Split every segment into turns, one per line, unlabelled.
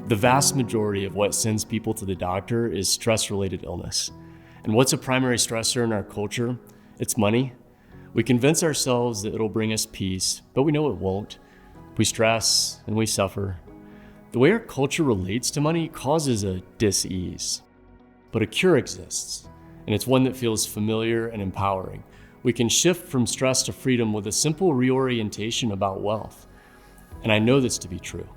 The vast majority of what sends people to the doctor is stress-related illness. And what's a primary stressor in our culture? It's money. We convince ourselves that it'll bring us peace, but we know it won't. We stress and we suffer. The way our culture relates to money causes a dis-ease. But a cure exists, and it's one that feels familiar and empowering. We can shift from stress to freedom with a simple reorientation about wealth. And I know this to be true.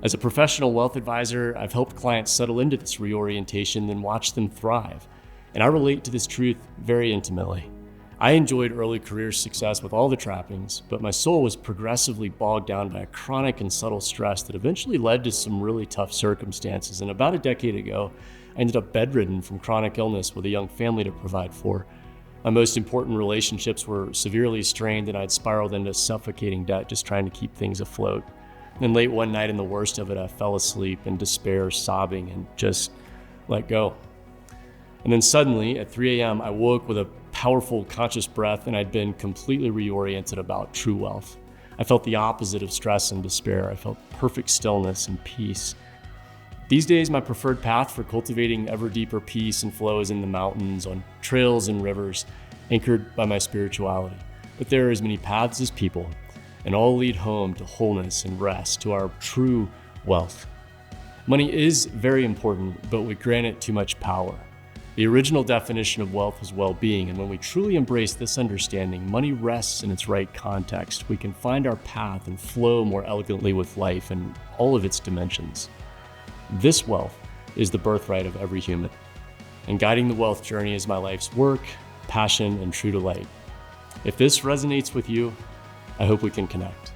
As a professional wealth advisor, I've helped clients settle into this reorientation and watch them thrive. And I relate to this truth very intimately. I enjoyed early career success with all the trappings, but my soul was progressively bogged down by a chronic and subtle stress that eventually led to some really tough circumstances. And about a decade ago, I ended up bedridden from chronic illness with a young family to provide for. My most important relationships were severely strained, and I'd spiraled into suffocating debt just trying to keep things afloat. Then late one night, in the worst of it, I fell asleep in despair, sobbing, and just let go. And then suddenly, at 3 a.m., I woke with a powerful conscious breath, and I'd been completely reoriented about true wealth. I felt the opposite of stress and despair. I felt perfect stillness and peace. These days, my preferred path for cultivating ever deeper peace and flow is in the mountains, on trails and rivers, anchored by my spirituality. But there are as many paths as people, and all lead home to wholeness and rest, to our true wealth. Money is very important, but we grant it too much power. The original definition of wealth is well-being, and when we truly embrace this understanding, money rests in its right context. We can find our path and flow more elegantly with life in all of its dimensions. This wealth is the birthright of every human, and guiding the wealth journey is my life's work, passion, and true delight. If this resonates with you, I hope we can connect.